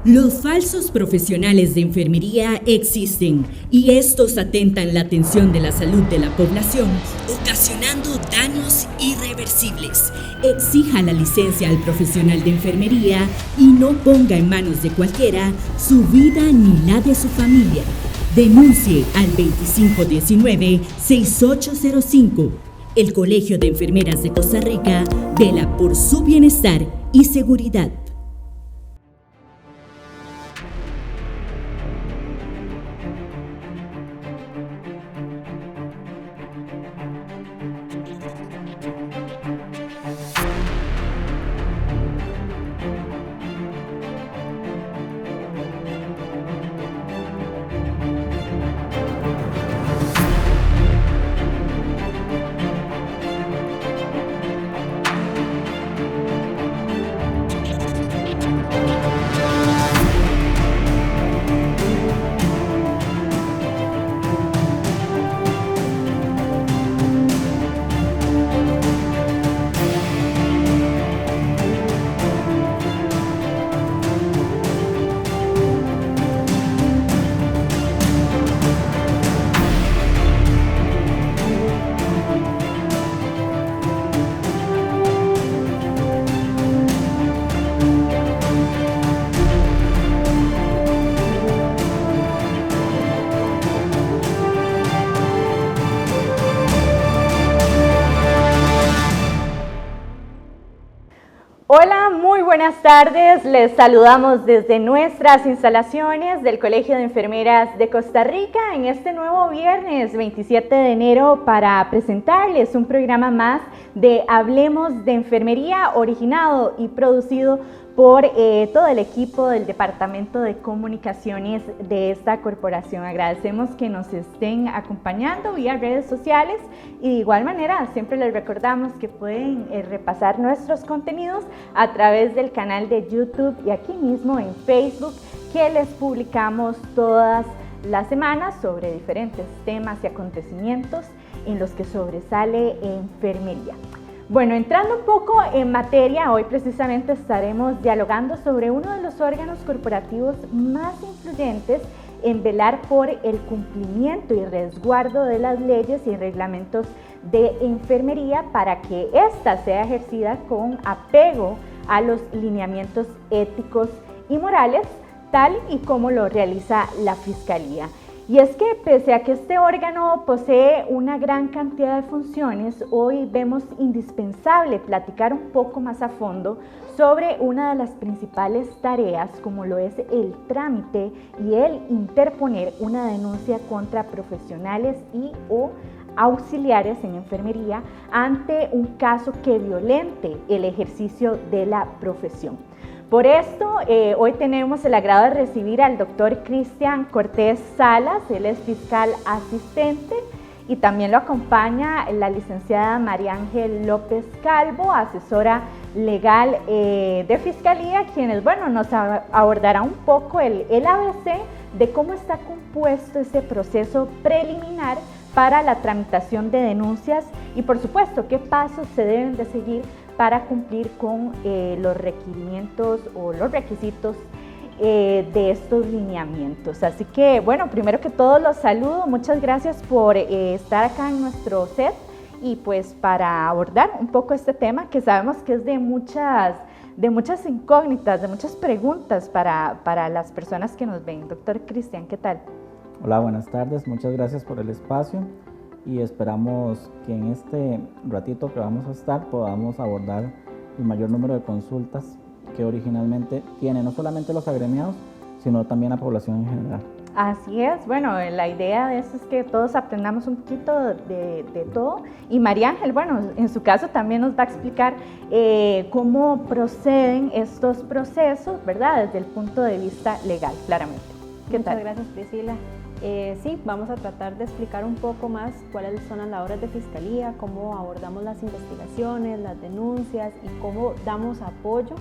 Los falsos profesionales de enfermería existen y estos atentan la atención de la salud de la población, ocasionando daños irreversibles. Exija la licencia al profesional de enfermería y no ponga en manos de cualquiera su vida ni la de su familia. Denuncie al 2519-6805. El Colegio de Enfermeras de Costa Rica vela por su bienestar y seguridad. Hola, muy buenas tardes. Les saludamos desde nuestras instalaciones del Colegio de Enfermeras de Costa Rica en este nuevo viernes 27 de enero para presentarles un programa más de Hablemos de Enfermería, originado y producido por todo el equipo del Departamento de Comunicaciones de esta corporación. Agradecemos que nos estén acompañando vía redes sociales y de igual manera siempre les recordamos que pueden repasar nuestros contenidos a través del canal de YouTube y aquí mismo en Facebook, que les publicamos todas las semanas sobre diferentes temas y acontecimientos en los que sobresale enfermería. Bueno, entrando un poco en materia, hoy precisamente estaremos dialogando sobre uno de los órganos corporativos más influyentes en velar por el cumplimiento y resguardo de las leyes y reglamentos de enfermería para que ésta sea ejercida con apego a los lineamientos éticos y morales, tal y como lo realiza la Fiscalía. Y es que pese a que este órgano posee una gran cantidad de funciones, hoy vemos indispensable platicar un poco más a fondo sobre una de las principales tareas, como lo es el trámite y el interponer una denuncia contra profesionales y o auxiliares en enfermería ante un caso que violente el ejercicio de la profesión. Por esto, hoy tenemos el agrado de recibir al doctor Cristian Cortés Salas. Él es fiscal asistente y también lo acompaña la licenciada María Ángel López Calvo, asesora legal de Fiscalía, quienes, bueno, nos abordará un poco el ABC de cómo está compuesto ese proceso preliminar para la tramitación de denuncias y, por supuesto, qué pasos se deben de seguir para cumplir con los requerimientos o los requisitos de estos lineamientos. Así que, bueno, primero que todo los saludo, muchas gracias por estar acá en nuestro set y pues para abordar un poco este tema que sabemos que es de muchas incógnitas, de muchas preguntas para las personas que nos ven. Doctor Cristian, ¿qué tal? Hola, buenas tardes, muchas gracias por el espacio. Y esperamos que en este ratito que vamos a estar podamos abordar el mayor número de consultas que originalmente tienen no solamente los agremiados, sino también la población en general. Así es, bueno, la idea de esto es que todos aprendamos un poquito de todo. Y María Ángel, bueno, en su caso también nos va a explicar cómo proceden estos procesos, ¿verdad? Desde el punto de vista legal, claramente. ¿Qué tal? Muchas gracias, Priscila. Sí, vamos a tratar de explicar un poco más cuáles son las labores de Fiscalía, cómo abordamos las investigaciones, las denuncias y cómo damos apoyo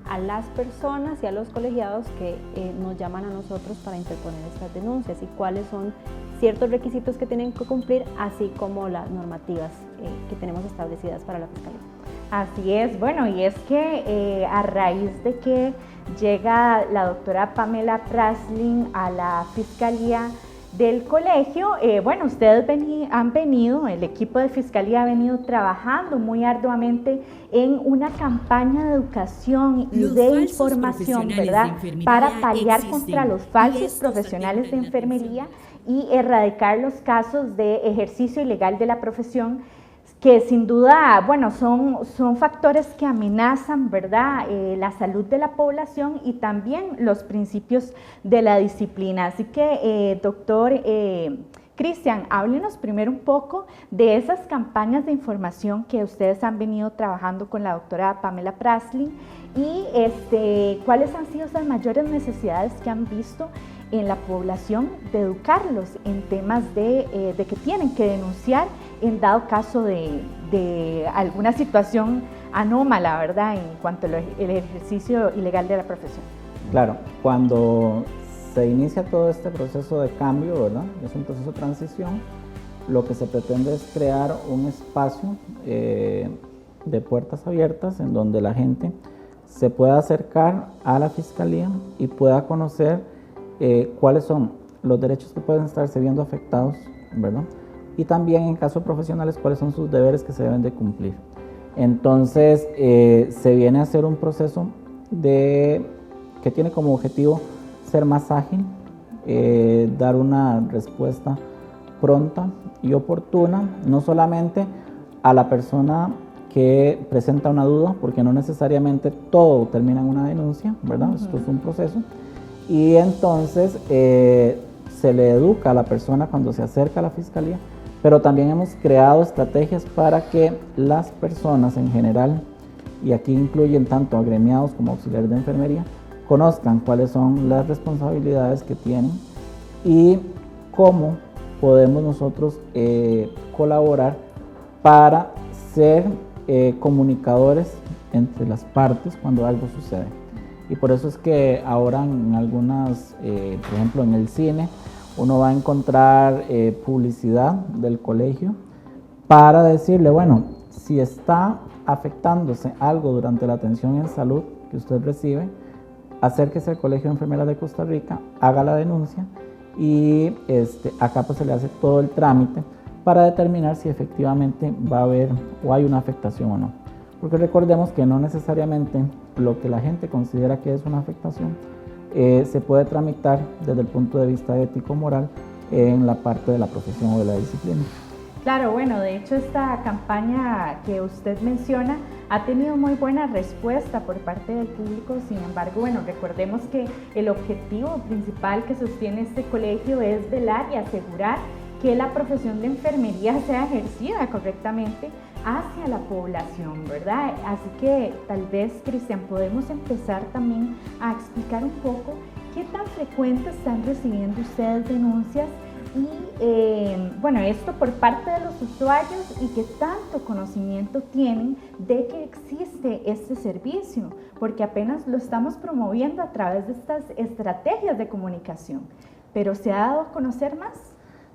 a las personas y a los colegiados que nos llaman a nosotros para interponer estas denuncias y cuáles son ciertos requisitos que tienen que cumplir, así como las normativas que tenemos establecidas para la Fiscalía. Así es, bueno, y es que a raíz de que llega la doctora Pamela Praslin a la Fiscalía del colegio, bueno, ustedes han venido, el equipo de Fiscalía ha venido trabajando muy arduamente en una campaña de educación y de información, ¿verdad? Para paliar contra los falsos profesionales de enfermería y erradicar los casos de ejercicio ilegal de la profesión, que sin duda, bueno, son factores que amenazan, ¿verdad?, la salud de la población y también los principios de la disciplina. Así que, doctor Cristian, háblenos primero un poco de esas campañas de información que ustedes han venido trabajando con la doctora Pamela Praslin y cuáles han sido esas mayores necesidades que han visto en la población de educarlos en temas de que tienen que denunciar en dado caso de alguna situación anómala, ¿verdad?, en cuanto al ejercicio ilegal de la profesión. Claro, cuando se inicia todo este proceso de cambio, ¿verdad?, es un proceso de transición, lo que se pretende es crear un espacio de puertas abiertas en donde la gente se pueda acercar a la Fiscalía y pueda conocer cuáles son los derechos que pueden estarse viendo afectados, ¿verdad?, y también en casos profesionales cuáles son sus deberes que se deben de cumplir. Entonces se viene a hacer un proceso que tiene como objetivo ser más ágil, dar una respuesta pronta y oportuna, no solamente a la persona que presenta una duda, porque no necesariamente todo termina en una denuncia, ¿verdad? Esto es un proceso. Y entonces se le educa a la persona cuando se acerca a la Fiscalía, pero también hemos creado estrategias para que las personas en general, y aquí incluyen tanto agremiados como auxiliares de enfermería, conozcan cuáles son las responsabilidades que tienen y cómo podemos nosotros colaborar para ser comunicadores entre las partes cuando algo sucede. Y por eso es que ahora en algunas, por ejemplo en el cine, uno va a encontrar publicidad del colegio para decirle, bueno, si está afectándose algo durante la atención en salud que usted recibe, acérquese al Colegio de Enfermeras de Costa Rica, haga la denuncia y acá pues se le hace todo el trámite para determinar si efectivamente va a haber o hay una afectación o no. Porque recordemos que no necesariamente lo que la gente considera que es una afectación se puede tramitar desde el punto de vista ético-moral en la parte de la profesión o de la disciplina. Claro, bueno, de hecho esta campaña que usted menciona ha tenido muy buena respuesta por parte del público. Sin embargo, bueno, recordemos que el objetivo principal que sostiene este colegio es velar y asegurar que la profesión de enfermería sea ejercida correctamente hacia la población, ¿verdad? Así que tal vez, Cristian, podemos empezar también a explicar un poco qué tan frecuente están recibiendo ustedes denuncias y, bueno, esto por parte de los usuarios y qué tanto conocimiento tienen de que existe este servicio, porque apenas lo estamos promoviendo a través de estas estrategias de comunicación, pero ¿se ha dado a conocer más?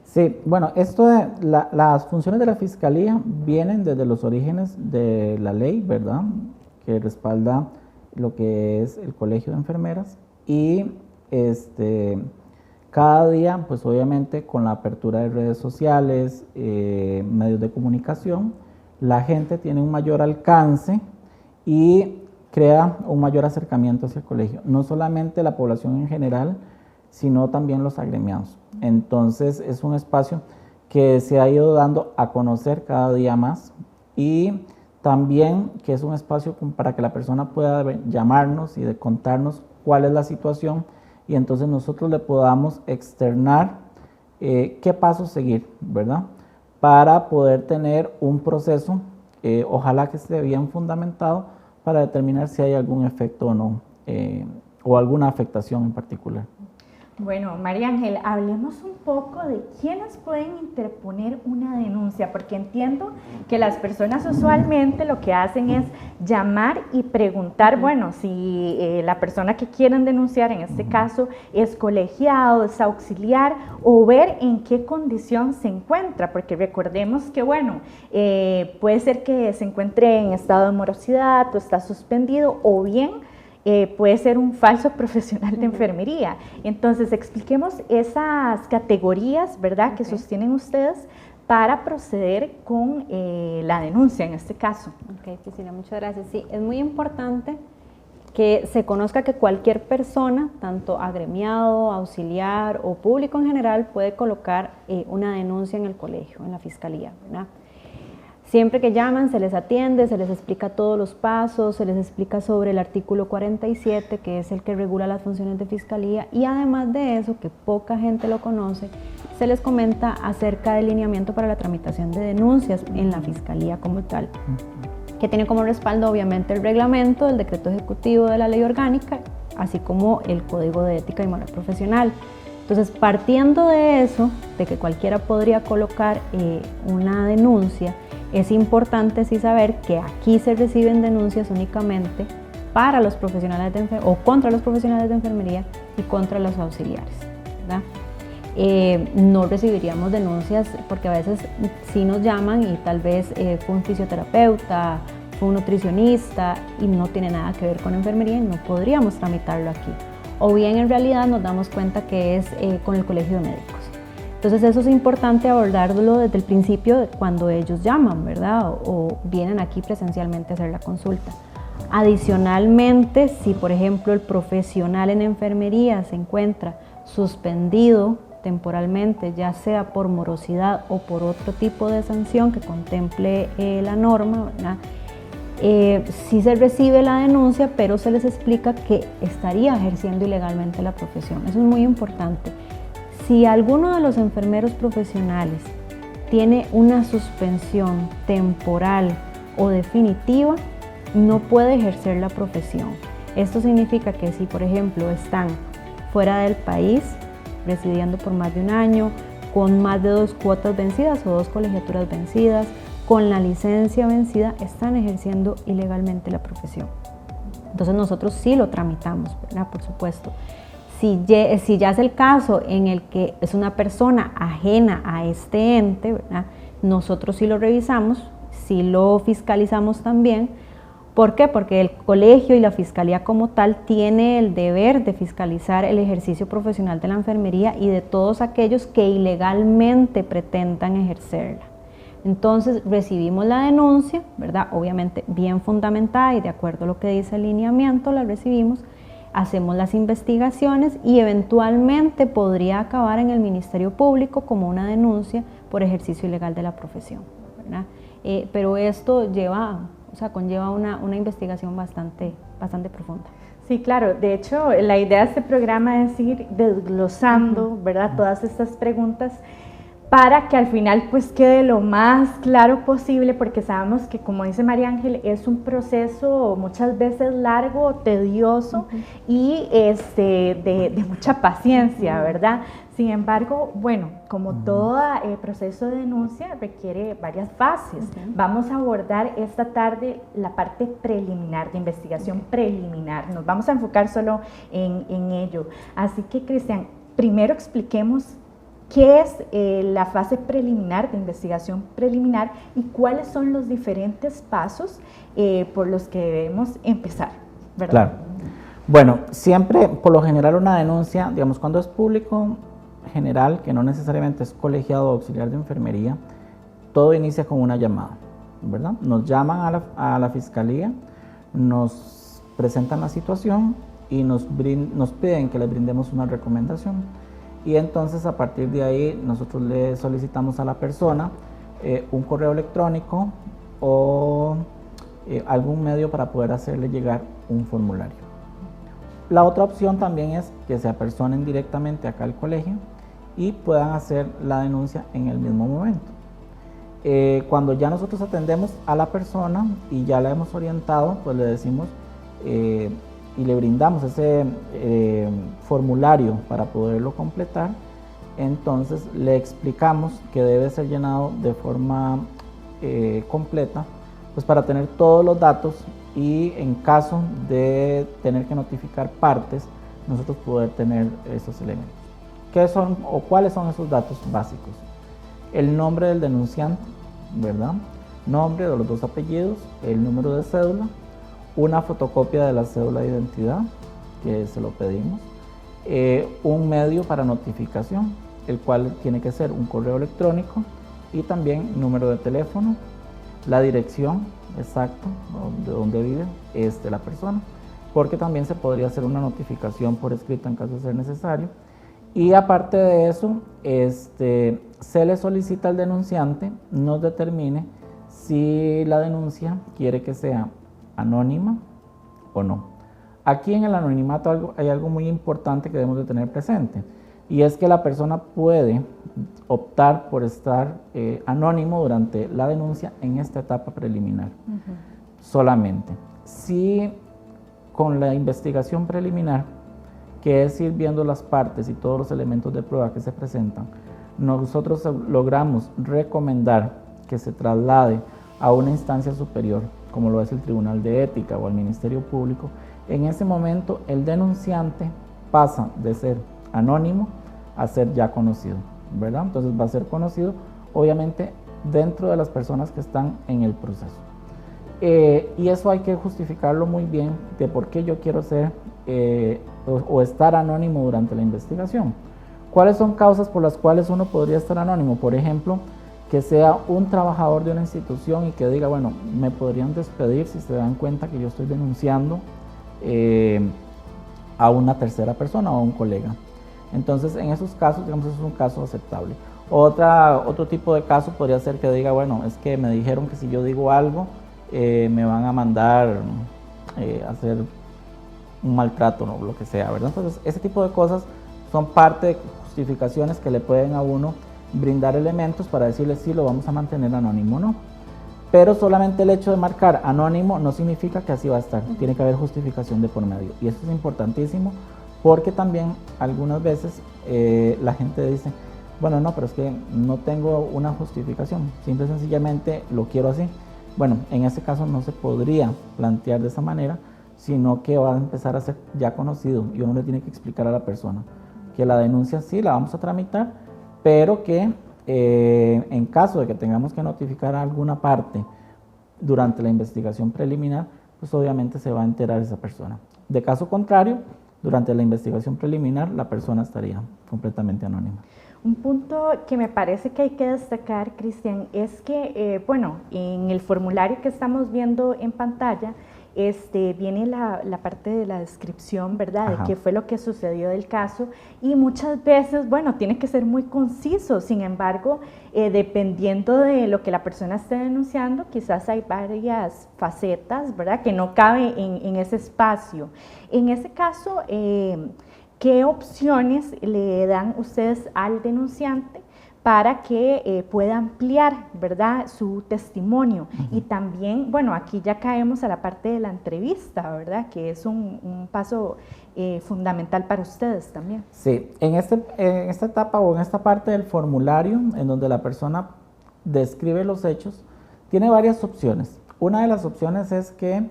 Sí, bueno, esto de las funciones de la Fiscalía vienen desde los orígenes de la ley, ¿verdad?, que respalda lo que es el Colegio de Enfermeras y cada día, pues obviamente con la apertura de redes sociales, medios de comunicación, la gente tiene un mayor alcance y crea un mayor acercamiento hacia el colegio, no solamente la población en general, sino también los agremiados. Entonces es un espacio que se ha ido dando a conocer cada día más y también que es un espacio para que la persona pueda llamarnos y de contarnos cuál es la situación y entonces nosotros le podamos externar qué pasos seguir, ¿verdad?, para poder tener un proceso, ojalá que esté bien fundamentado, para determinar si hay algún efecto o no, o alguna afectación en particular. Bueno, María Ángel, hablemos un poco de quiénes pueden interponer una denuncia, porque entiendo que las personas usualmente lo que hacen es llamar y preguntar, bueno, si la persona que quieren denunciar, en este caso, es colegiado, es auxiliar, o ver en qué condición se encuentra, porque recordemos que, bueno, puede ser que se encuentre en estado de morosidad o está suspendido, o bien puede ser un falso profesional de enfermería. Entonces, expliquemos esas categorías, ¿verdad?, que sostienen ustedes para proceder con la denuncia en este caso. Ok, Priscila, muchas gracias. Sí, es muy importante que se conozca que cualquier persona, tanto agremiado, auxiliar o público en general, puede colocar una denuncia en el colegio, en la fiscalía, ¿verdad? Siempre que llaman se les atiende, se les explica todos los pasos, se les explica sobre el artículo 47, que es el que regula las funciones de fiscalía, y además de eso, que poca gente lo conoce, se les comenta acerca del lineamiento para la tramitación de denuncias en la fiscalía como tal, que tiene como respaldo obviamente el reglamento, el decreto ejecutivo de la ley orgánica, así como el código de ética y moral profesional. Entonces, partiendo de eso, de que cualquiera podría colocar una denuncia, es importante sí saber que aquí se reciben denuncias únicamente para los profesionales de o contra los profesionales de enfermería y contra los auxiliares, ¿verdad? No recibiríamos denuncias porque a veces sí nos llaman y tal vez fue un fisioterapeuta, fue un nutricionista y no tiene nada que ver con enfermería y no podríamos tramitarlo aquí. O bien en realidad nos damos cuenta que es con el colegio de médicos. Entonces eso es importante abordarlo desde el principio cuando ellos llaman, ¿verdad? O vienen aquí presencialmente a hacer la consulta. Adicionalmente, si por ejemplo el profesional en enfermería se encuentra suspendido temporalmente, ya sea por morosidad o por otro tipo de sanción que contemple la norma, ¿verdad? Sí se recibe la denuncia, pero se les explica que estaría ejerciendo ilegalmente la profesión. Eso es muy importante. Si alguno de los enfermeros profesionales tiene una suspensión temporal o definitiva, no puede ejercer la profesión. Esto significa que si, por ejemplo, están fuera del país, residiendo por más de un año, con más de 2 cuotas vencidas o 2 colegiaturas vencidas, con la licencia vencida, están ejerciendo ilegalmente la profesión. Entonces nosotros sí lo tramitamos, ¿verdad? Por supuesto. Si ya es el caso en el que es una persona ajena a este ente, ¿verdad?, nosotros sí lo revisamos, sí lo fiscalizamos también. ¿Por qué? Porque el colegio y la fiscalía como tal tiene el deber de fiscalizar el ejercicio profesional de la enfermería y de todos aquellos que ilegalmente pretendan ejercerla. Entonces recibimos la denuncia, ¿verdad?, obviamente bien fundamentada y de acuerdo a lo que dice el lineamiento la recibimos, hacemos las investigaciones y eventualmente podría acabar en el Ministerio Público como una denuncia por ejercicio ilegal de la profesión, ¿verdad? Pero esto conlleva una investigación bastante profunda. Sí, claro. De hecho, la idea de este programa es ir desglosando, ¿verdad?, todas estas preguntas para que al final pues quede lo más claro posible, porque sabemos que, como dice María Ángel, es un proceso muchas veces largo, tedioso y de mucha paciencia, ¿verdad? Sin embargo, bueno, como todo proceso de denuncia requiere varias fases. Vamos a abordar esta tarde la parte preliminar, de investigación preliminar. Nos vamos a enfocar solo en ello. Así que, Cristian, primero expliquemos qué es la fase preliminar, de investigación preliminar, y cuáles son los diferentes pasos por los que debemos empezar, ¿verdad? Claro. Bueno, siempre, por lo general, una denuncia, digamos, cuando es público general, que no necesariamente es colegiado o auxiliar de enfermería, todo inicia con una llamada, ¿verdad? Nos llaman a la fiscalía, nos presentan la situación y nos piden que les brindemos una recomendación. Y entonces a partir de ahí nosotros le solicitamos a la persona un correo electrónico o algún medio para poder hacerle llegar un formulario. La otra opción también es que se apersonen directamente acá al colegio y puedan hacer la denuncia en el mismo momento. Cuando ya nosotros atendemos a la persona y ya la hemos orientado, pues le decimos y le brindamos ese formulario para poderlo completar, entonces le explicamos que debe ser llenado de forma completa, pues para tener todos los datos y en caso de tener que notificar partes, nosotros poder tener esos elementos. ¿Qué son o cuáles son esos datos básicos? El nombre del denunciante, ¿verdad? Nombre de los 2 apellidos, el número de cédula, una fotocopia de la cédula de identidad, que se lo pedimos, un medio para notificación, el cual tiene que ser un correo electrónico y también número de teléfono, la dirección exacta de donde vive la persona, porque también se podría hacer una notificación por escrito en caso de ser necesario. Y aparte de eso, se le solicita al denunciante nos determine si la denuncia quiere que sea anónima o no. Aquí en el anonimato hay algo muy importante que debemos de tener presente, y es que la persona puede optar por estar anónimo durante la denuncia en esta etapa preliminar. Solamente. Si con la investigación preliminar, que es ir viendo las partes y todos los elementos de prueba que se presentan, nosotros logramos recomendar que se traslade a una instancia superior, como lo es el Tribunal de Ética o el Ministerio Público, en ese momento el denunciante pasa de ser anónimo a ser ya conocido, ¿verdad? Entonces va a ser conocido, obviamente, dentro de las personas que están en el proceso. Y eso hay que justificarlo muy bien de por qué yo quiero ser o estar anónimo durante la investigación. ¿Cuáles son causas por las cuales uno podría estar anónimo? Por ejemplo, que sea un trabajador de una institución y que diga, bueno, me podrían despedir si se dan cuenta que yo estoy denunciando a una tercera persona o a un colega. Entonces, en esos casos, digamos, eso es un caso aceptable. Otro tipo de caso podría ser que diga, bueno, es que me dijeron que si yo digo algo, me van a mandar a hacer un maltrato o lo que sea, ¿verdad? Entonces, ese tipo de cosas son parte de justificaciones que le pueden a uno brindar elementos para decirle si lo vamos a mantener anónimo o no. Pero solamente el hecho de marcar anónimo no significa que así va a estar. Tiene que haber justificación de por medio. Y eso es importantísimo porque también algunas veces la gente dice, bueno, no, pero es que no tengo una justificación. Simple y sencillamente lo quiero así. Bueno, en ese caso no se podría plantear de esa manera, sino que va a empezar a ser ya conocido y uno le tiene que explicar a la persona que la denuncia sí la vamos a tramitar, pero que en caso de que tengamos que notificar a alguna parte durante la investigación preliminar, pues obviamente se va a enterar esa persona. De caso contrario, durante la investigación preliminar, la persona estaría completamente anónima. Un punto que me parece que hay que destacar, Cristian, es que, bueno, en el formulario que estamos viendo en pantalla, viene la parte de la descripción, ¿verdad? Ajá. De qué fue lo que sucedió del caso, y muchas veces, bueno, tiene que ser muy conciso. Sin embargo, dependiendo de lo que la persona esté denunciando, quizás hay varias facetas, ¿verdad?, que no cabe en ese espacio. En ese caso, ¿qué opciones le dan ustedes al denunciante para que pueda ampliar, ¿verdad?, su testimonio? Y también, bueno, aquí ya caemos a la parte de la entrevista, ¿verdad?, que es un paso fundamental para ustedes también. Sí, en esta etapa o en esta parte del formulario, en donde la persona describe los hechos, tiene varias opciones. Una de las opciones es que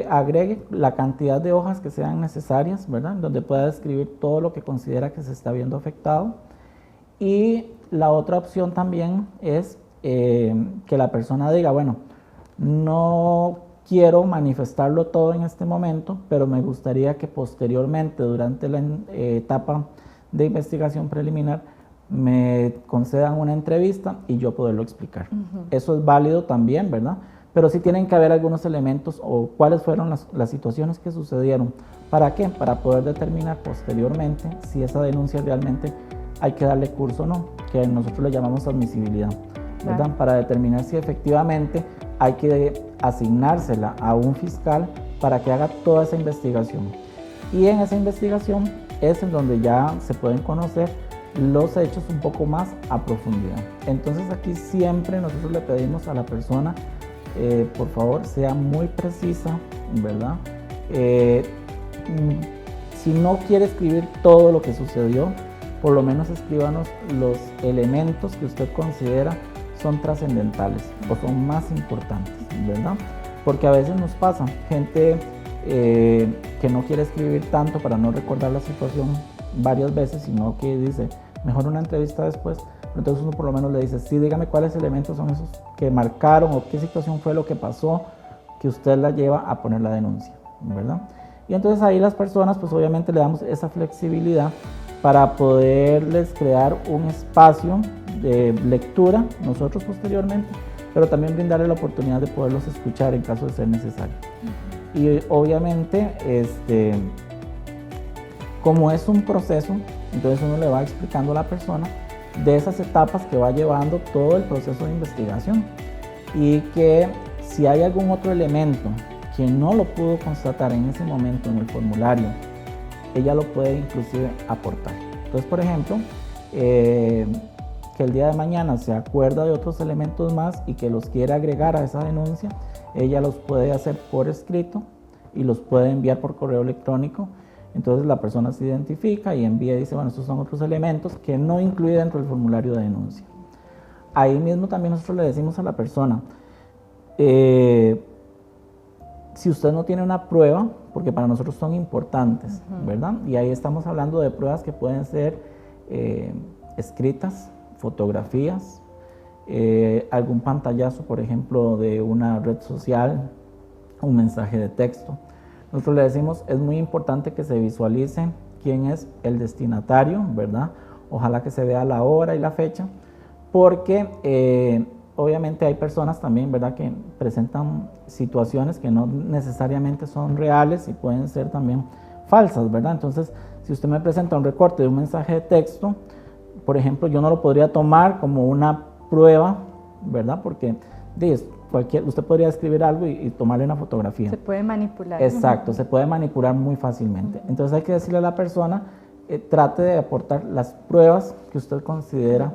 agregue la cantidad de hojas que sean necesarias, ¿verdad?, en donde pueda describir todo lo que considera que se está viendo afectado. Y la otra opción también es que la persona diga, bueno, no quiero manifestarlo todo en este momento, pero me gustaría que posteriormente, durante la etapa de investigación preliminar, me concedan una entrevista y yo poderlo explicar. Eso es válido también, ¿verdad? Pero sí tienen que haber algunos elementos o cuáles fueron las situaciones que sucedieron. ¿Para qué? Para poder determinar posteriormente si esa denuncia realmente hay que darle curso o no, que nosotros le llamamos admisibilidad, ¿verdad? Claro. Para determinar si efectivamente hay que asignársela a un fiscal para que haga toda esa investigación. Y en esa investigación es en donde ya se pueden conocer los hechos un poco más a profundidad. Entonces aquí siempre nosotros le pedimos a la persona, por favor, sea muy precisa, ¿verdad? si no quiere escribir todo lo que sucedió, por lo menos escríbanos los elementos que usted considera son trascendentales o son más importantes, ¿verdad? Porque a veces nos pasa gente que no quiere escribir tanto para no recordar la situación varias veces, sino que dice, mejor una entrevista después. Entonces uno por lo menos le dice, sí, dígame cuáles elementos son esos que marcaron o qué situación fue lo que pasó que usted la lleva a poner la denuncia, ¿verdad? Y entonces ahí las personas, pues obviamente le damos esa flexibilidad para poderles crear un espacio de lectura, nosotros posteriormente, pero también brindarle la oportunidad de poderlos escuchar en caso de ser necesario. Y obviamente, como es un proceso, entonces uno le va explicando a la persona de esas etapas que va llevando todo el proceso de investigación y que si hay algún otro elemento que no lo pudo constatar en ese momento en el formulario, ella lo puede inclusive aportar. Entonces, por ejemplo, que el día de mañana se acuerda de otros elementos más y que los quiere agregar a esa denuncia, ella los puede hacer por escrito y los puede enviar por correo electrónico. Entonces la persona se identifica y envía y dice, bueno, estos son otros elementos que no incluye dentro del formulario de denuncia. Ahí mismo también nosotros le decimos a la persona, si usted no tiene una prueba, porque para nosotros son importantes, ¿verdad? Y ahí estamos hablando de pruebas que pueden ser escritas, fotografías, algún pantallazo, por ejemplo, de una red social, un mensaje de texto. Nosotros le decimos, es muy importante que se visualice quién es el destinatario, ¿verdad? Ojalá que se vea la hora y la fecha, porque obviamente hay personas también, ¿verdad?, que presentan situaciones que no necesariamente son reales y pueden ser también falsas, ¿verdad? Entonces, si usted me presenta un recorte de un mensaje de texto, por ejemplo, yo no lo podría tomar como una prueba, ¿verdad? Porque usted podría escribir algo y tomarle una fotografía. Se puede manipular. Exacto, se puede manipular muy fácilmente. Entonces hay que decirle a la persona, trate de aportar las pruebas que usted considera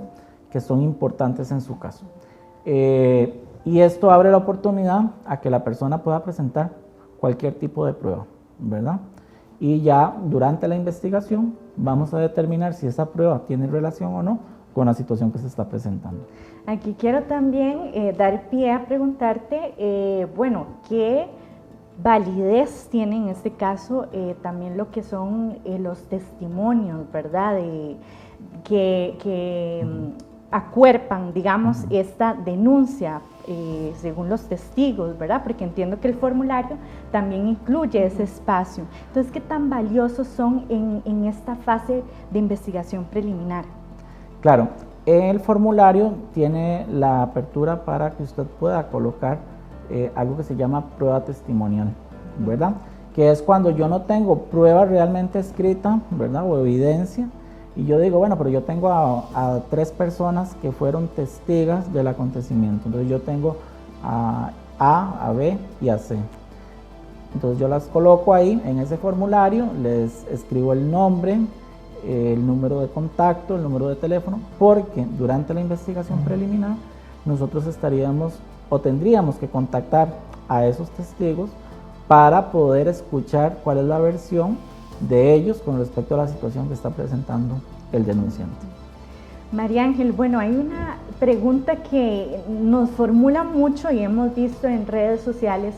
que son importantes en su caso. Y esto abre la oportunidad a que la persona pueda presentar cualquier tipo de prueba, ¿verdad? Y ya durante la investigación vamos a determinar si esa prueba tiene relación o no con la situación que se está presentando. Aquí quiero también dar pie a preguntarte, bueno, ¿qué validez tiene en este caso también lo que son los testimonios, ¿verdad? Que acuerpan, digamos, esta denuncia según los testigos, ¿verdad? Porque entiendo que el formulario también incluye ese espacio. Entonces, ¿qué tan valiosos son en esta fase de investigación preliminar? Claro, el formulario tiene la apertura para que usted pueda colocar algo que se llama prueba testimonial, ¿verdad? Que es cuando yo no tengo prueba realmente escrita, ¿verdad? O evidencia, y yo digo, bueno, pero yo tengo a 3 personas que fueron testigas del acontecimiento. Entonces yo tengo a A, a B y a C. Entonces yo las coloco ahí en ese formulario, les escribo el nombre, el número de contacto, el número de teléfono, porque durante la investigación preliminar nosotros tendríamos que contactar a esos testigos para poder escuchar cuál es la versión de ellos con respecto a la situación que está presentando el denunciante. María Ángel, bueno, hay una pregunta que nos formula mucho y hemos visto en redes sociales,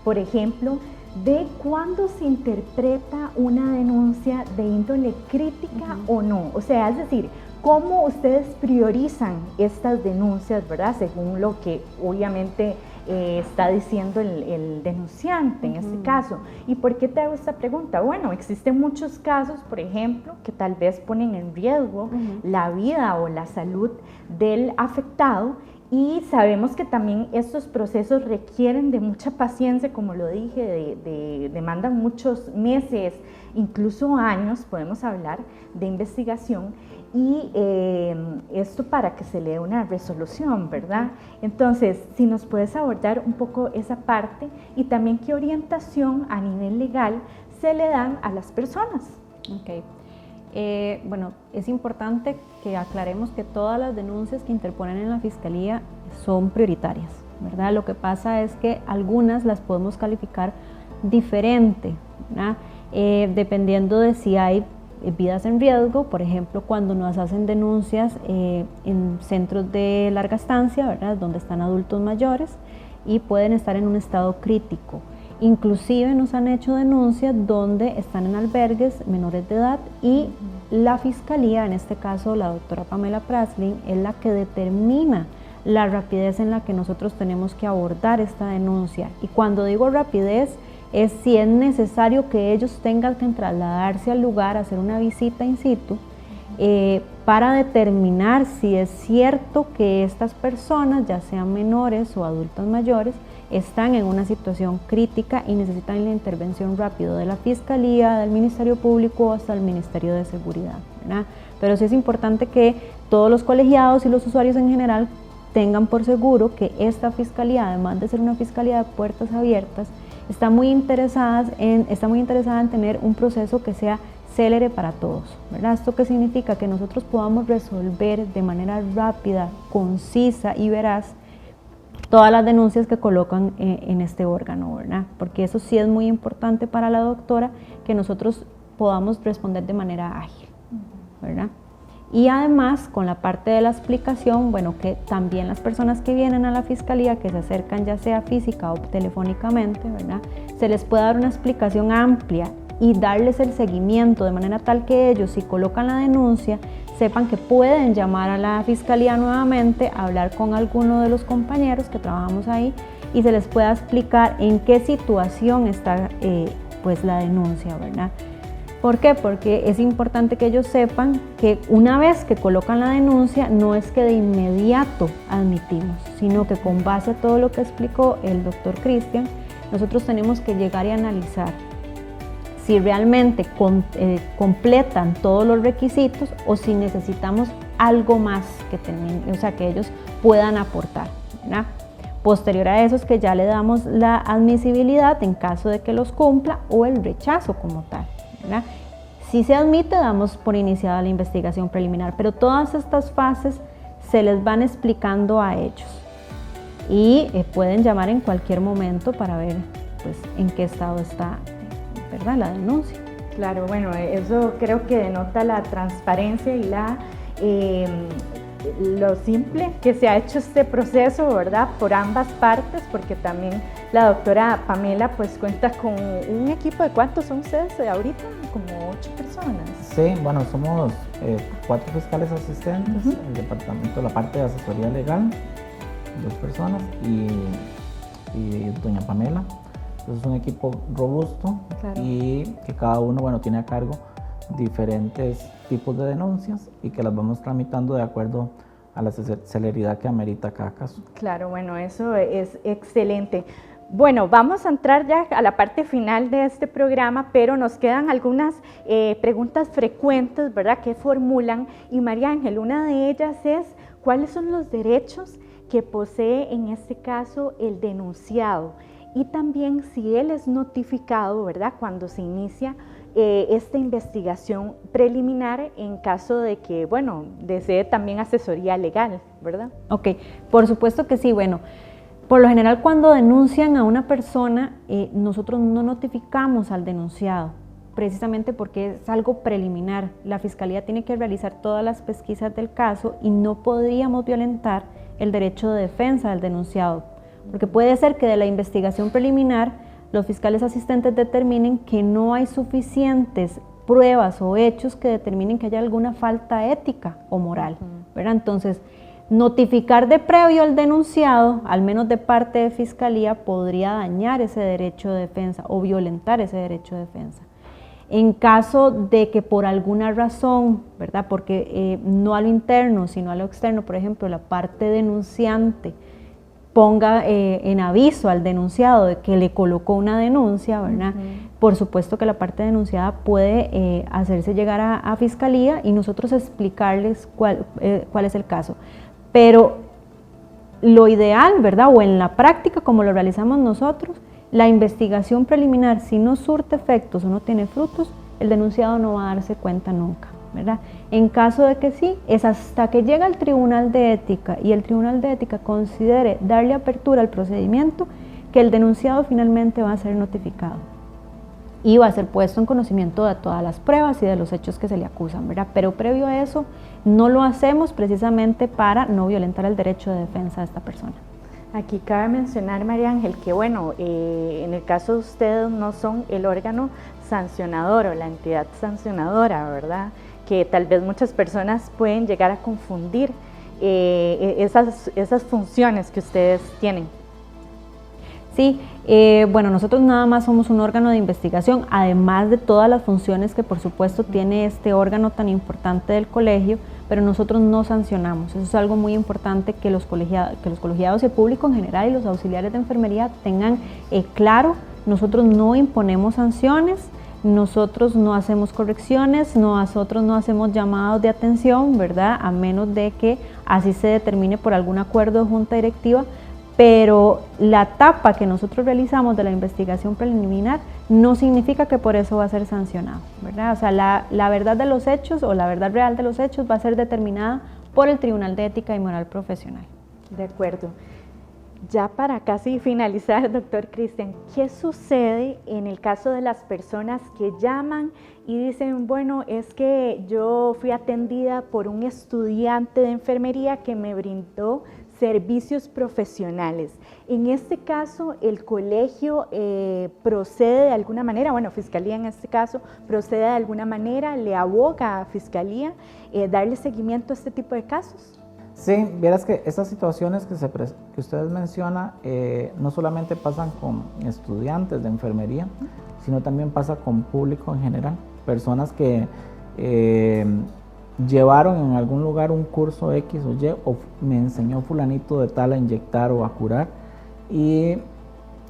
por ejemplo, de cuándo se interpreta una denuncia de índole crítica o no. O sea, es decir, cómo ustedes priorizan estas denuncias, ¿verdad? Según lo que obviamente está diciendo el denunciante en este caso. ¿Y por qué te hago esta pregunta? Bueno, existen muchos casos, por ejemplo, que tal vez ponen en riesgo la vida o la salud del afectado, y sabemos que también estos procesos requieren de mucha paciencia, como lo dije, demandan muchos meses, incluso años, podemos hablar, de investigación, y esto para que se le dé una resolución, ¿verdad? Entonces, si nos puedes abordar un poco esa parte y también qué orientación a nivel legal se le dan a las personas. Ok. Bueno, es importante que aclaremos que todas las denuncias que interponen en la Fiscalía son prioritarias, ¿verdad? Lo que pasa es que algunas las podemos calificar diferente, ¿verdad? dependiendo de si hay vidas en riesgo, por ejemplo, cuando nos hacen denuncias en centros de larga estancia, ¿verdad?, donde están adultos mayores y pueden estar en un estado crítico. Inclusive nos han hecho denuncias donde están en albergues menores de edad y la fiscalía, en este caso la doctora Pamela Praslin, es la que determina la rapidez en la que nosotros tenemos que abordar esta denuncia. Y cuando digo rapidez, es si es necesario que ellos tengan que trasladarse al lugar, hacer una visita in situ, para determinar si es cierto que estas personas, ya sean menores o adultos mayores, están en una situación crítica y necesitan la intervención rápida de la Fiscalía, del Ministerio Público o hasta el Ministerio de Seguridad, ¿verdad? Pero sí es importante que todos los colegiados y los usuarios en general tengan por seguro que esta Fiscalía, además de ser una Fiscalía de puertas abiertas, está muy interesada en tener un proceso que sea célere para todos, ¿verdad? ¿Esto qué significa? Que nosotros podamos resolver de manera rápida, concisa y veraz todas las denuncias que colocan en este órgano, ¿verdad? Porque eso sí es muy importante para la doctora, que nosotros podamos responder de manera ágil, ¿verdad? Y además, con la parte de la explicación, bueno, que también las personas que vienen a la Fiscalía, que se acercan ya sea física o telefónicamente, ¿verdad?, se les pueda dar una explicación amplia y darles el seguimiento de manera tal que ellos, si colocan la denuncia, sepan que pueden llamar a la Fiscalía nuevamente, hablar con alguno de los compañeros que trabajamos ahí y se les pueda explicar en qué situación está pues la denuncia, ¿verdad? ¿Por qué? Porque es importante que ellos sepan que una vez que colocan la denuncia, no es que de inmediato admitimos, sino que con base a todo lo que explicó el doctor Cristian, nosotros tenemos que llegar y analizar si realmente completan todos los requisitos o si necesitamos algo más que ellos puedan aportar, ¿verdad? Posterior a eso es que ya le damos la admisibilidad en caso de que los cumpla o el rechazo como tal, ¿verdad? Si se admite, damos por iniciada la investigación preliminar, pero todas estas fases se les van explicando a ellos y pueden llamar en cualquier momento para ver pues, en qué estado está, ¿verdad?, la denuncia. Claro, bueno, eso creo que denota la transparencia y lo simple que se ha hecho este proceso, ¿verdad?, por ambas partes, porque también la doctora Pamela pues cuenta con un equipo de ¿cuántos son ustedes ahorita? Como 8 personas. Sí, bueno, somos 4 fiscales asistentes, el departamento, la parte de asesoría legal, 2 personas y doña Pamela. Entonces es un equipo robusto, claro, y que cada uno, bueno, tiene a cargo diferentes tipos de denuncias y que las vamos tramitando de acuerdo a la celeridad que amerita cada caso. Claro, bueno, eso es excelente. Bueno, vamos a entrar ya a la parte final de este programa, pero nos quedan algunas preguntas frecuentes, ¿verdad?, que formulan. Y María Ángel, una de ellas es, ¿cuáles son los derechos que posee en este caso el denunciado? Y también si él es notificado, ¿verdad?, cuando se inicia esta investigación preliminar en caso de que, bueno, desee también asesoría legal, ¿verdad? Ok, por supuesto que sí. Bueno, por lo general cuando denuncian a una persona, nosotros no notificamos al denunciado, precisamente porque es algo preliminar. La Fiscalía tiene que realizar todas las pesquisas del caso y no podríamos violentar el derecho de defensa del denunciado, porque puede ser que de la investigación preliminar los fiscales asistentes determinen que no hay suficientes pruebas o hechos que determinen que haya alguna falta ética o moral, ¿verdad? Entonces, notificar de previo al denunciado, al menos de parte de Fiscalía, podría dañar ese derecho de defensa o violentar ese derecho de defensa. En caso de que por alguna razón, ¿verdad?, porque no a lo interno, sino a lo externo, por ejemplo, la parte denunciante ponga en aviso al denunciado de que le colocó una denuncia, ¿verdad? Por supuesto que la parte denunciada puede hacerse llegar a Fiscalía y nosotros explicarles cuál es el caso. Pero lo ideal, ¿verdad?, o en la práctica como lo realizamos nosotros, la investigación preliminar, si no surte efectos o no tiene frutos, el denunciado no va a darse cuenta nunca, ¿verdad? En caso de que sí, es hasta que llega al Tribunal de Ética y el Tribunal de Ética considere darle apertura al procedimiento que el denunciado finalmente va a ser notificado. y va a ser puesto en conocimiento de todas las pruebas y de los hechos que se le acusan, ¿verdad? Pero previo a eso no lo hacemos precisamente para no violentar el derecho de defensa de esta persona. Aquí cabe mencionar, María Ángel, que bueno, en el caso de ustedes no son el órgano sancionador o la entidad sancionadora, ¿verdad? Que tal vez muchas personas pueden llegar a confundir esas funciones que ustedes tienen. Sí, bueno, nosotros nada más somos un órgano de investigación, además de todas las funciones que por supuesto tiene este órgano tan importante del colegio, pero nosotros no sancionamos. Eso es algo muy importante que los colegiados y el público en general y los auxiliares de enfermería tengan claro. Nosotros no imponemos sanciones, nosotros no hacemos correcciones, nosotros no hacemos llamados de atención, ¿verdad? A menos de que así se determine por algún acuerdo de junta directiva. Pero la etapa que nosotros realizamos de la investigación preliminar no significa que por eso va a ser sancionado, ¿verdad? O sea, la verdad de los hechos o la verdad real de los hechos va a ser determinada por el Tribunal de Ética y Moral Profesional. De acuerdo. Ya para casi finalizar, doctor Cristian, ¿qué sucede en el caso de las personas que llaman y dicen, bueno, es que yo fui atendida por un estudiante de enfermería que me brindó servicios profesionales? En este caso, el colegio procede de alguna manera, bueno, Fiscalía en este caso, procede de alguna manera, le aboga a Fiscalía darle seguimiento a este tipo de casos. Sí, vieras que estas situaciones que ustedes mencionan no solamente pasan con estudiantes de enfermería, sino también pasa con público en general, personas que llevaron en algún lugar un curso X o Y, o me enseñó fulanito de tal a inyectar o a curar, y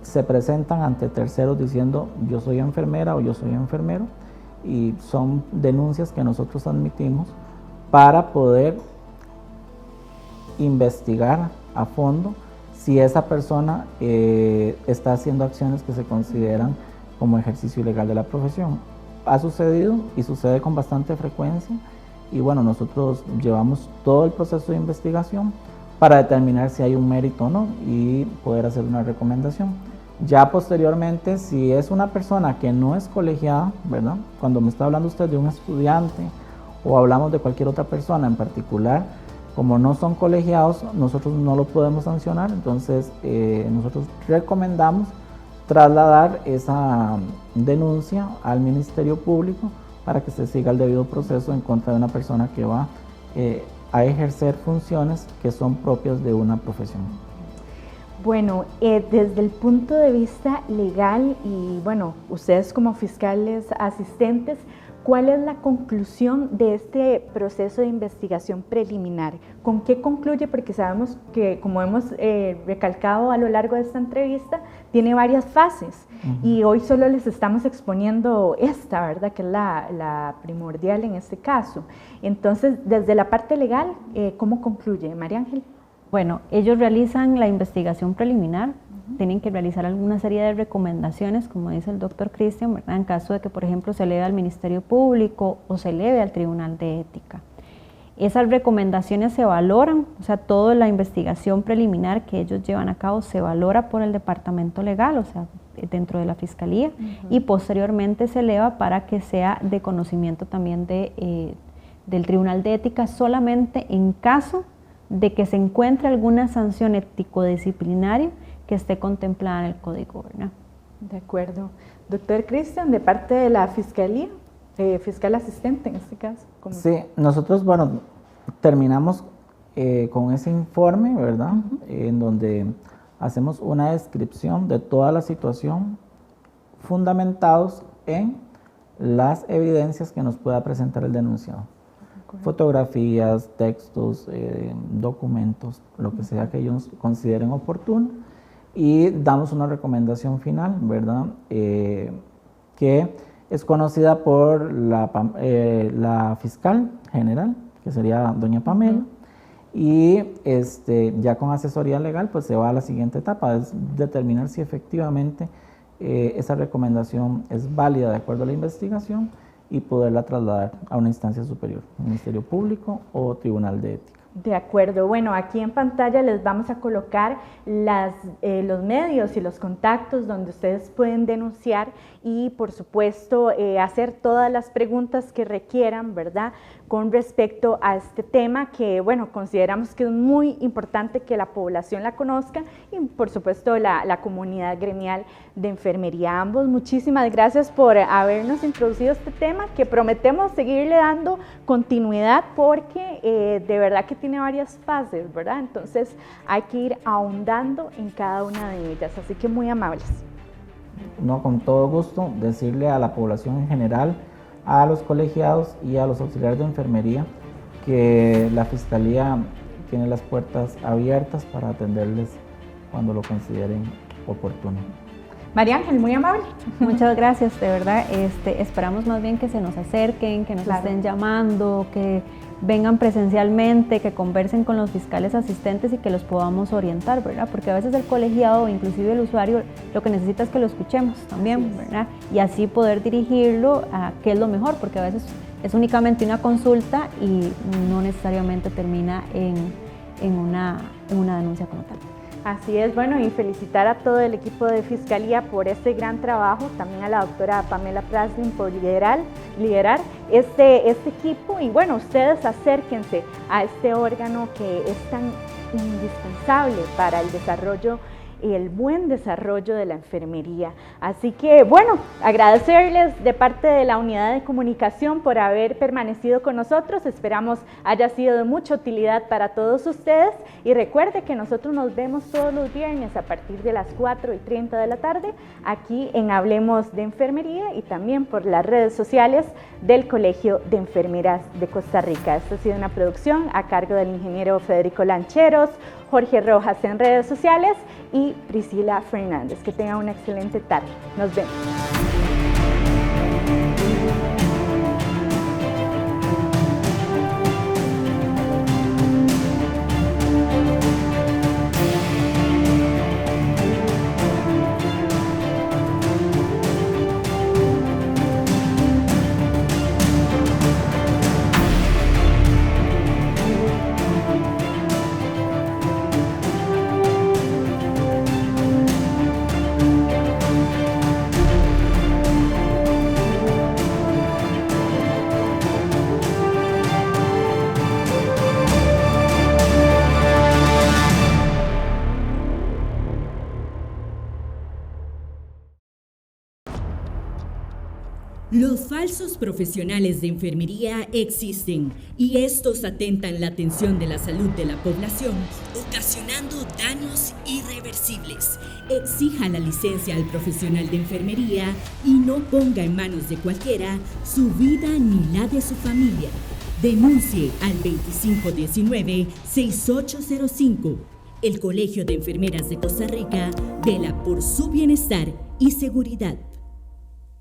se presentan ante terceros diciendo yo soy enfermera o yo soy enfermero, y son denuncias que nosotros admitimos para poder investigar a fondo si esa persona está haciendo acciones que se consideran como ejercicio ilegal de la profesión. Ha sucedido y sucede con bastante frecuencia, y bueno, nosotros llevamos todo el proceso de investigación para determinar si hay un mérito o no y poder hacer una recomendación. Ya posteriormente, si es una persona que no es colegiada, ¿verdad? Cuando me está hablando usted de un estudiante o hablamos de cualquier otra persona en particular, como no son colegiados, nosotros no lo podemos sancionar. Entonces nosotros recomendamos trasladar esa denuncia al Ministerio Público para que se siga el debido proceso en contra de una persona que va a ejercer funciones que son propias de una profesión. Bueno, desde el punto de vista legal y bueno, ustedes como fiscales asistentes, ¿cuál es la conclusión de este proceso de investigación preliminar? ¿Con qué concluye? Porque sabemos que, como hemos recalcado a lo largo de esta entrevista, tiene varias fases y hoy solo les estamos exponiendo esta, ¿verdad? Que es la primordial en este caso. Entonces, desde la parte legal, ¿cómo concluye, María Ángel? Bueno, ellos realizan la investigación preliminar, tienen que realizar alguna serie de recomendaciones, como dice el doctor Cristian, ¿verdad? En caso de que, por ejemplo, se eleve al Ministerio Público o se eleve al Tribunal de Ética. Esas recomendaciones se valoran, o sea, toda la investigación preliminar que ellos llevan a cabo se valora por el Departamento Legal, o sea, dentro de la Fiscalía, y posteriormente se eleva para que sea de conocimiento también del Tribunal de Ética, solamente en caso de que se encuentre alguna sanción ético-disciplinaria que esté contemplada en el Código, ¿verdad? De acuerdo. Doctor Cristian, de parte de la Fiscalía, fiscal asistente en este caso. Sí, nosotros, bueno, terminamos con ese informe, ¿verdad? En donde hacemos una descripción de toda la situación fundamentados en las evidencias que nos pueda presentar el denunciado. Fotografías, textos, documentos, lo que sea que ellos consideren oportuno, y damos una recomendación final, ¿verdad? Que es conocida por la fiscal general, que sería doña Pamela, y ya con asesoría legal pues se va a la siguiente etapa, es determinar si efectivamente esa recomendación es válida de acuerdo a la investigación y poderla trasladar a una instancia superior, Ministerio Público o Tribunal de Ética. De acuerdo, bueno, aquí en pantalla les vamos a colocar los medios y los contactos donde ustedes pueden denunciar y por supuesto hacer todas las preguntas que requieran, ¿verdad?, con respecto a este tema que, bueno, consideramos que es muy importante que la población la conozca y por supuesto la comunidad gremial de enfermería. Ambos, muchísimas gracias por habernos introducido este tema que prometemos seguirle dando continuidad porque de verdad que tiene varias fases, ¿verdad? Entonces hay que ir ahondando en cada una de ellas, así que muy amables. No, con todo gusto, decirle a la población en general, a los colegiados y a los auxiliares de enfermería que la Fiscalía tiene las puertas abiertas para atenderles cuando lo consideren oportuno. María Ángel, muy amable. Muchas gracias, de verdad. Esperamos más bien que se nos acerquen, que nos estén llamando, que vengan presencialmente, que conversen con los fiscales asistentes y que los podamos orientar, ¿verdad? Porque a veces el colegiado, inclusive el usuario, lo que necesita es que lo escuchemos también, ¿verdad? Y así poder dirigirlo a qué es lo mejor, porque a veces es únicamente una consulta y no necesariamente termina en una denuncia como tal. Así es, bueno, y felicitar a todo el equipo de Fiscalía por este gran trabajo, también a la doctora Pamela Praslin por liderar este equipo y bueno, ustedes acérquense a este órgano que es tan indispensable para el desarrollo y el buen desarrollo de la enfermería. Así que, bueno, agradecerles de parte de la unidad de comunicación por haber permanecido con nosotros. Esperamos haya sido de mucha utilidad para todos ustedes y recuerde que nosotros nos vemos todos los viernes a partir de las 4:30 de la tarde aquí en Hablemos de Enfermería y también por las redes sociales del Colegio de Enfermeras de Costa Rica. Esta ha sido una producción a cargo del ingeniero Federico Lancheros, Jorge Rojas en redes sociales y Priscila Fernández. Que tengan una excelente tarde. Nos vemos. Los falsos profesionales de enfermería existen y estos atentan la atención de la salud de la población, ocasionando daños irreversibles. Exija la licencia al profesional de enfermería y no ponga en manos de cualquiera su vida ni la de su familia. Denuncie al 2519-6805. El Colegio de Enfermeras de Costa Rica vela por su bienestar y seguridad.